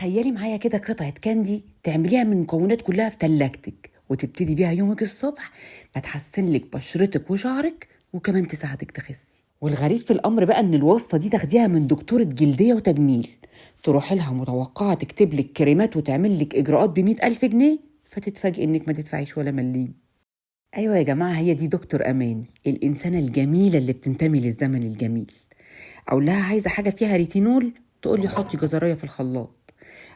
تخيلي معايا كده قطعة كاندي تعمليها من مكونات كلها في تلاجتك وتبتدي بيها يومك الصبح، هتحسن لك بشرتك وشعرك وكمان تساعدك تخسي. والغريب في الأمر بقى إن الوصفة دي تاخديها من دكتورة جلدية وتجميل، تروحي لها متوقعة تكتب لك كريمات وتعمل لك إجراءات ب100,000 جنيه، فتتفاجئ إنك ما تدفعيش ولا مليم. أيوة يا جماعة، هي دي دكتور أماني، الإنسانة الجميلة اللي بتنتمي للزمن الجميل. أقول لها عايزة حاجة فيها ريتينول، تقول لي حطي جزرية في الخلاط.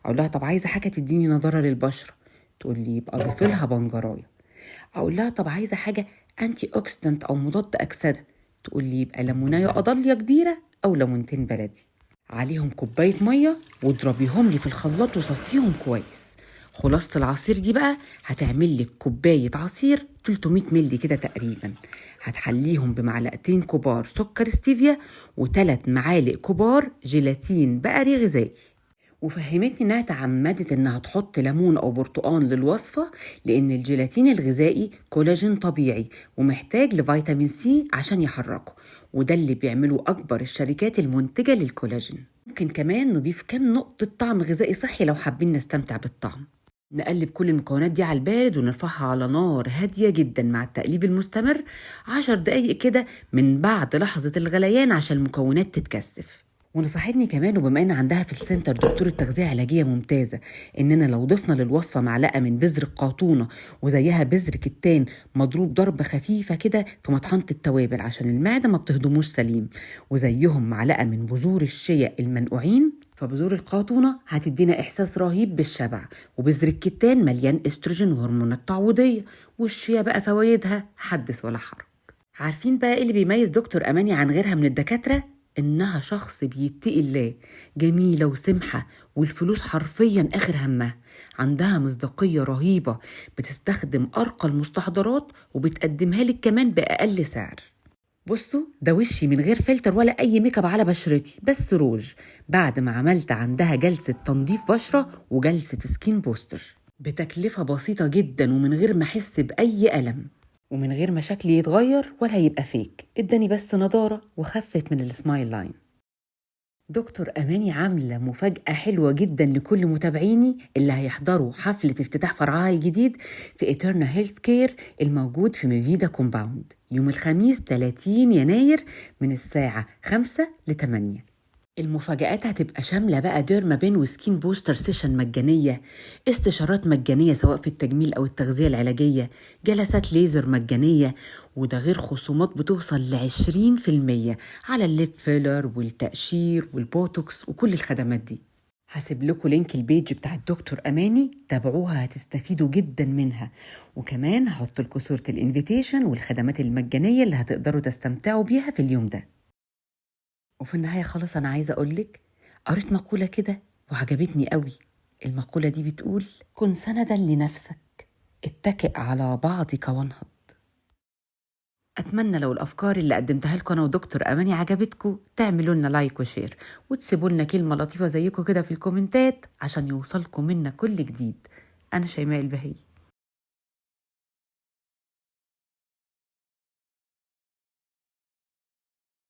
اقول لها طب عايزه حاجه تديني نضاره للبشره، تقول لي يبقى ضيفي لها بنجرايه. اقول لها طب عايزه حاجه انتي اوكسيدنت او مضاد اكسده، تقول لي يبقى ليمونايه قضليه كبيره او ليمونتين بلدي، عليهم كوبايه ميه واضربيهم لي في الخلاط وصفيهم كويس. خلاصه العصير دي بقى هتعمل لك كوبايه عصير 300 مللي كده تقريبا، هتحليهم بمعلقتين كبار سكر ستيفيا و3 معالق كبار جيلاتين بقري غذائي. وفهمتني انها تعمدت انها تحط ليمون او برتقان للوصفه، لان الجيلاتين الغذائي كولاجين طبيعي ومحتاج لفيتامين سي عشان يحركه، وده اللي بيعمله اكبر الشركات المنتجه للكولاجين. ممكن كمان نضيف كام نقطه طعم غذائي صحي لو حابين نستمتع بالطعم. نقلب كل المكونات دي على البارد ونرفعها على نار هاديه جدا مع التقليب المستمر 10 دقايق كده من بعد لحظه الغليان عشان المكونات تتكثف. ونصحتني كمان، وبما ان عندها في السنتر دكتورة تغذية علاجية ممتازة، اننا لو ضفنا للوصفة معلقة من بذر القاطونة وزيها بذر كتان مضروب ضربة خفيفة كده في مطحنة التوابل عشان المعدة ما بتهضموش سليم، وزيهم معلقة من بذور الشيا المنقوعين، فبذور القاطونة هتدينا إحساس رهيب بالشبع، وبذر الكتان مليان استروجين وهرمونات تعويضية، والشيا بقى فوايدها حدث ولا حرج. عارفين بقى إيه اللي بيميز دكتور أماني عن غيرها من الدكاترة؟ إنها شخص بيتقي الله، جميلة وسمحة، والفلوس حرفيا آخر همها، عندها مصداقية رهيبة، بتستخدم أرقى المستحضرات وبتقدمها لك كمان بأقل سعر. بصوا ده وشي من غير فلتر ولا أي ميك اب على بشرتي، بس روج، بعد ما عملت عندها جلسة تنظيف بشرة وجلسة سكين بوستر بتكلفة بسيطة جدا، ومن غير ما أحس بأي ألم، ومن غير ما شكلي يتغير ولا يبقى فيك، اداني بس نضارة وخفت من السمايل لاين. دكتور أماني عاملة مفاجأة حلوة جدا لكل متابعيني اللي هيحضروا حفلة افتتاح فرعها الجديد في إترنا هيلث كير الموجود في ميفيدا كومباوند يوم الخميس 30 يناير من الساعة 5 ل 8. المفاجآت هتبقى شاملة بقى ديرما وسكين بوستر سيشن مجانية، استشارات مجانية سواء في التجميل أو التغذية العلاجية، جلسات ليزر مجانية، وده غير خصومات بتوصل ل20% على الليب فيلر والتقشير والبوتوكس وكل الخدمات دي. هسيب لكم لينك البيج بتاع الدكتور أماني، تابعوها هتستفيدوا جدا منها، وكمان هحط لكم صورة الانفيتيشن والخدمات المجانية اللي هتقدروا تستمتعوا بيها في اليوم ده. وفي النهاية خالص أنا عايزة أقولك، قريت مقولة كده وعجبتني قوي. المقولة دي بتقول: كن سندا لنفسك، اتكئ على بعضك وانهض. أتمنى لو الأفكار اللي قدمتها لكم أنا ودكتور أماني عجبتكم تعملوا لنا لايك وشير، وتسيبوا لنا كلمة لطيفة زيكم كده في الكومنتات عشان يوصلكم منا كل جديد. أنا شيماء البهي.